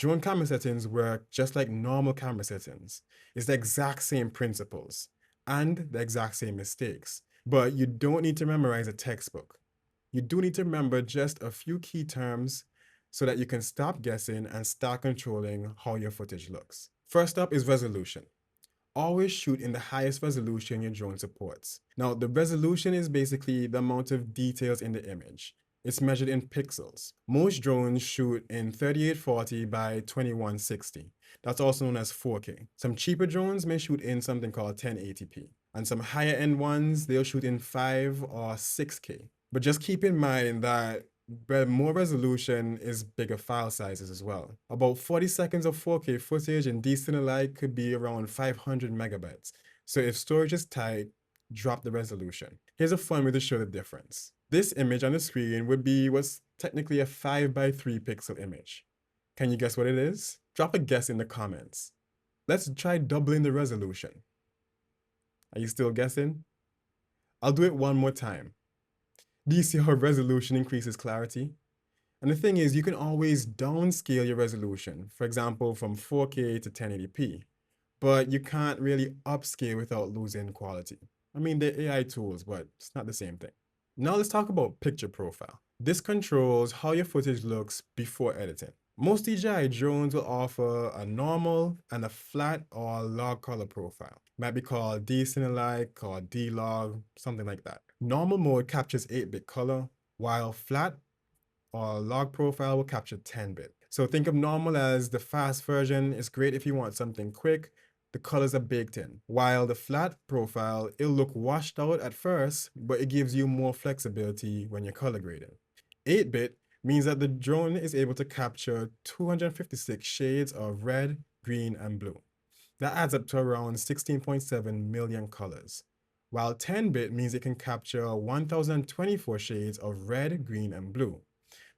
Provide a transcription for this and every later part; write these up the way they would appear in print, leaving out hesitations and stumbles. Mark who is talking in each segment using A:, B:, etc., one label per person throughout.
A: Drone camera settings work just like normal camera settings. It's the exact same principles and the exact same mistakes, but you don't need to memorize a textbook. You do need to remember just a few key terms so that you can stop guessing and start controlling how your footage looks. First up is resolution. Always shoot in the highest resolution your drone supports. Now, the resolution is basically the amount of details in the image. It's measured in pixels. Most drones shoot in 3840 by 2160. That's also known as 4K. Some cheaper drones may shoot in something called 1080p. And some higher end ones, they'll shoot in 5 or 6K. But just keep in mind that more resolution is bigger file sizes as well. About 40 seconds of 4K footage in decent light could be around 500 megabytes. So if storage is tight, drop the resolution. Here's a fun way to show the difference. This image on the screen would be what's technically a 5 by 3 pixel image. Can you guess what it is? Drop a guess in the comments. Let's try doubling the resolution. Are you still guessing? I'll do it one more time. Do you see how resolution increases clarity? And the thing is, you can always downscale your resolution, for example, from 4K to 1080p, but you can't really upscale without losing quality. I mean, they're AI tools, but it's not the same thing. Now let's talk about picture profile. This controls how your footage looks before editing. Most DJI drones will offer a normal and a flat or log color profile. Might be called D-Cinelike or D-Log, something like that. Normal mode captures 8-bit color, while flat or log profile will capture 10-bit. So think of normal as the fast version. It's great if you want something quick. The colors are baked in. While the flat profile, it'll look washed out at first, but it gives you more flexibility when you're color grading. 8-bit means that the drone is able to capture 256 shades of red, green, and blue. That adds up to around 16.7 million colors. While 10-bit means it can capture 1,024 shades of red, green, and blue.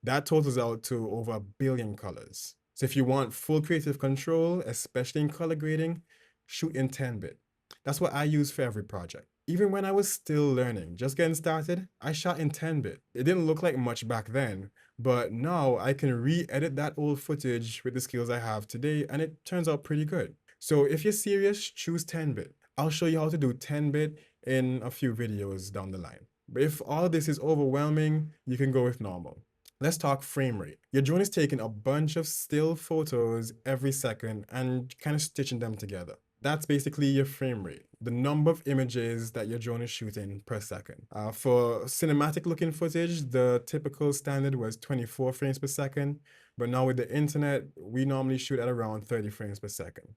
A: That totals out to over 1 billion colors. So if you want full creative control, especially in color grading, shoot in 10-bit. That's what I use for every project. Even when I was still learning, just getting started, I shot in 10-bit. It didn't look like much back then, but now I can re-edit that old footage with the skills I have today, and it turns out pretty good. So if you're serious, choose 10-bit. I'll show you how to do 10-bit in a few videos down the line. But if all this is overwhelming, you can go with normal. Let's talk frame rate. Your drone is taking a bunch of still photos every second and kind of stitching them together. That's basically your frame rate, the number of images that your drone is shooting per second. For cinematic looking footage, the typical standard was 24 frames per second, but now with the internet, we normally shoot at around 30 frames per second.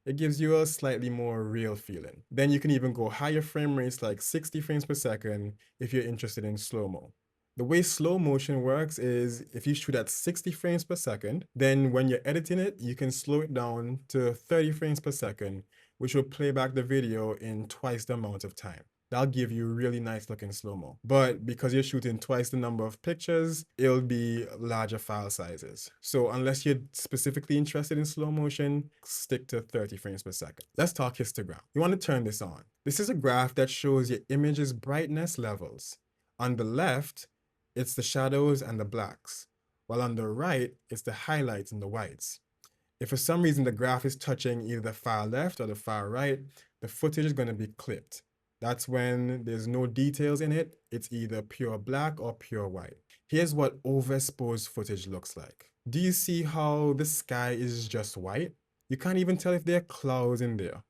A: It gives you a slightly more real feeling. Then you can even go higher frame rates like 60 frames per second if you're interested in slow-mo. The way slow motion works is if you shoot at 60 frames per second, then when you're editing it, you can slow it down to 30 frames per second, which will play back the video in twice the amount of time. That'll give you really nice looking slow-mo. But because you're shooting twice the number of pictures, it'll be larger file sizes. So unless you're specifically interested in slow motion, stick to 30 frames per second. Let's talk histogram. You want to turn this on. This is a graph that shows your image's brightness levels. On the left, it's the shadows and the blacks, while on the right, it's the highlights and the whites. If for some reason the graph is touching either the far left or the far right, the footage is going to be clipped. That's when there's no details in it. It's either pure black or pure white. Here's what overexposed footage looks like. Do you see how the sky is just white? You can't even tell if there are clouds in there.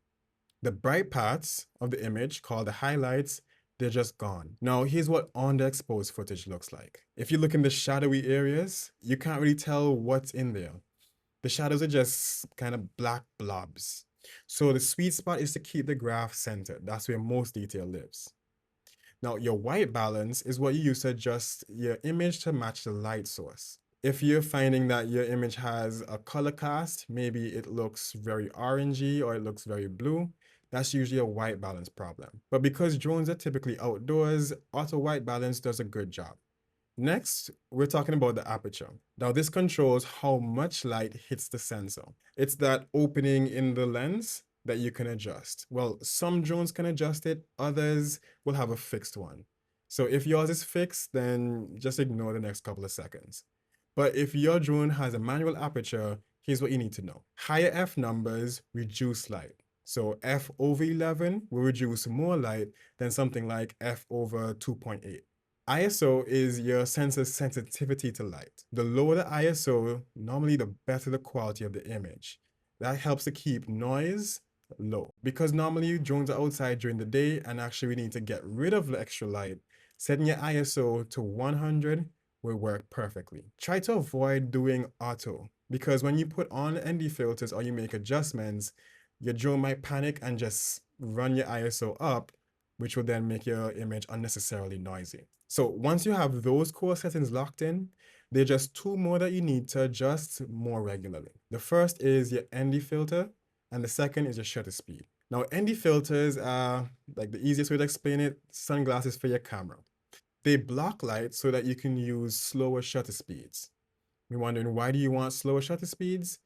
A: The bright parts of the image, called the highlights, they're just gone. Now, here's what underexposed footage looks like. If you look in the shadowy areas, you can't really tell what's in there. The shadows are just kind of black blobs. So the sweet spot is to keep the graph centered. That's where most detail lives. Now, your white balance is what you use to adjust your image to match the light source. If you're finding that your image has a color cast, maybe it looks very orangey or it looks very blue, that's usually a white balance problem. But because drones are typically outdoors, auto white balance does a good job. Next, we're talking about the aperture. Now, this controls how much light hits the sensor. It's that opening in the lens that you can adjust. Well, some drones can adjust it, others will have a fixed one. So if yours is fixed, then just ignore the next couple of seconds. But if your drone has a manual aperture, Here's what you need to know. Higher F numbers reduce light. So F over 11 will reduce more light than something like F over 2.8. ISO is your sensor's sensitivity to light. The lower the ISO, normally the better the quality of the image. That helps to keep noise low. Because normally drones are outside during the day and actually we need to get rid of the extra light, setting your ISO to 100 will work perfectly. Try to avoid doing auto because when you put on ND filters or you make adjustments, your drone might panic and just run your ISO up, which will then make your image unnecessarily noisy. So once you have those core settings locked in, there are just two more that you need to adjust more regularly. The first is your ND filter, and the second is your shutter speed. Now, ND filters are, like the easiest way to explain it, sunglasses for your camera. They block light so that you can use slower shutter speeds. You're wondering, why do you want slower shutter speeds?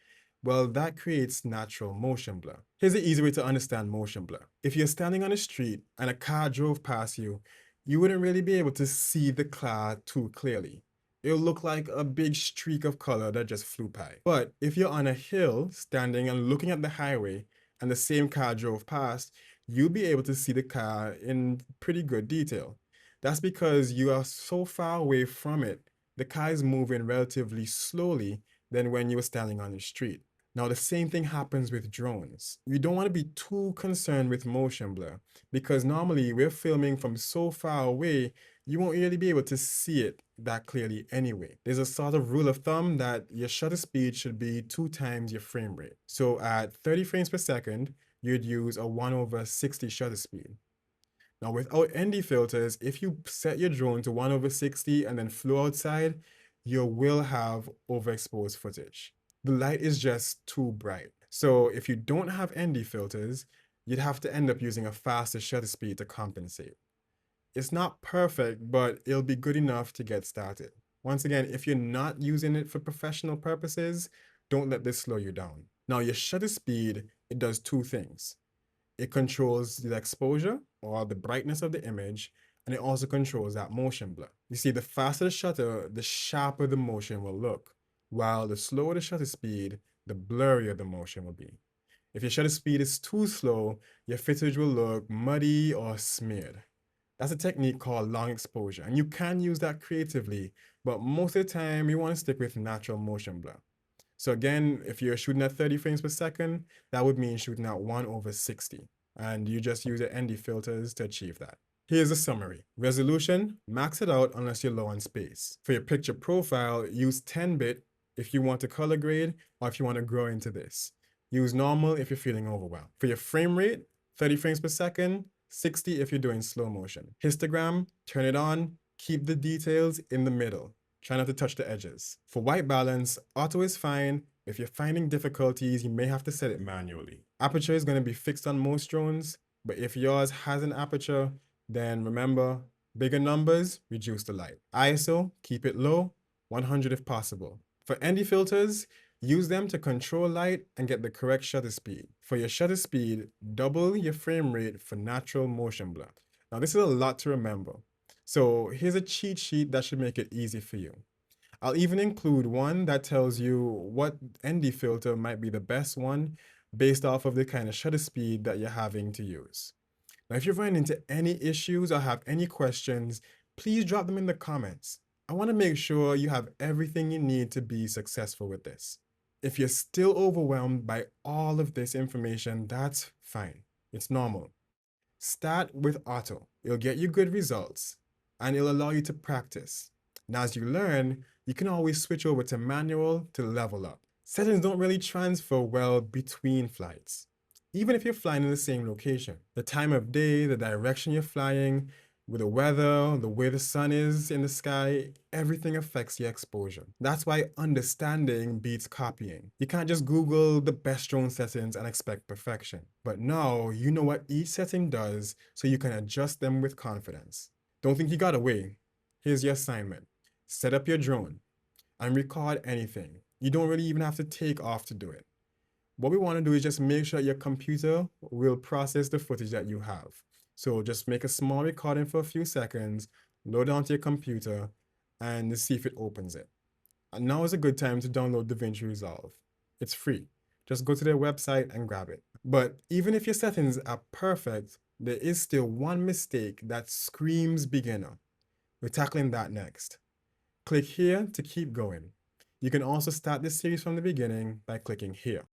A: Well, that creates natural motion blur. Here's the easy way to understand motion blur. If you're standing on a street and a car drove past you, you wouldn't really be able to see the car too clearly. It'll look like a big streak of color that just flew by. But if you're on a hill, standing and looking at the highway, and the same car drove past, you'll be able to see the car in pretty good detail. That's because you are so far away from it, the car is moving relatively slowly than when you were standing on the street. Now, the same thing happens with drones. You don't want to be too concerned with motion blur because normally we're filming from so far away, you won't really be able to see it that clearly anyway. There's a sort of rule of thumb that your shutter speed should be 2 times your frame rate. So at 30 frames per second, you'd use a 1/60 shutter speed. Now, without ND filters, if you set your drone to 1/60 and then flew outside, you will have overexposed footage. The light is just too bright. So if you don't have ND filters, you'd have to end up using a faster shutter speed to compensate. It's not perfect, but it'll be good enough to get started. Once again, if you're not using it for professional purposes, don't let this slow you down. Now, your shutter speed, it does two things. It controls the exposure or the brightness of the image, and it also controls that motion blur. You see, the faster the shutter, the sharper the motion will look, while the slower the shutter speed, the blurrier the motion will be. If your shutter speed is too slow, your footage will look muddy or smeared. That's a technique called long exposure, and you can use that creatively, but most of the time you want to stick with natural motion blur. So again, if you're shooting at 30 frames per second, that would mean shooting at 1/60. And you just use the ND filters to achieve that. Here's a summary. Resolution, max it out unless you're low on space. For your picture profile, use 10-bit if you want to color grade or if you want to grow into this. Use normal if you're feeling overwhelmed. For your frame rate, 30 frames per second, 60 if you're doing slow motion. Histogram, turn it on, keep the details in the middle. Try not to touch the edges. For white balance, auto is fine. If you're finding difficulties, you may have to set it manually. Aperture is going to be fixed on most drones, but if yours has an aperture, then remember, bigger numbers, reduce the light. ISO, keep it low, 100 if possible. For ND filters, use them to control light and get the correct shutter speed. For your shutter speed, double your frame rate for natural motion blur. Now, this is a lot to remember. So here's a cheat sheet that should make it easy for you. I'll even include one that tells you what ND filter might be the best one based off of the kind of shutter speed that you're having to use. Now, if you've run into any issues or have any questions, please drop them in the comments. I want to make sure you have everything you need to be successful with this. If you're still overwhelmed by all of this information, that's fine. It's normal. Start with auto. It'll get you good results and it'll allow you to practice. Now, as you learn, you can always switch over to manual to level up. Settings don't really transfer well between flights, even if you're flying in the same location. The time of day, the direction you're flying, with the weather, the way the sun is in the sky, everything affects your exposure. That's why understanding beats copying. You can't just Google the best drone settings and expect perfection. But now you know what each setting does, so you can adjust them with confidence. Don't think you got away. Here's your assignment. Set up your drone and record anything. You don't really even have to take off to do it. What we want to do is just make sure your computer will process the footage that you have. So just make a small recording for a few seconds, load it onto your computer, and see if it opens it. And now is a good time to download DaVinci Resolve. It's free. Just go to their website and grab it. But even if your settings are perfect, there is still one mistake that screams beginner. We're tackling that next. Click here to keep going. You can also start this series from the beginning by clicking here.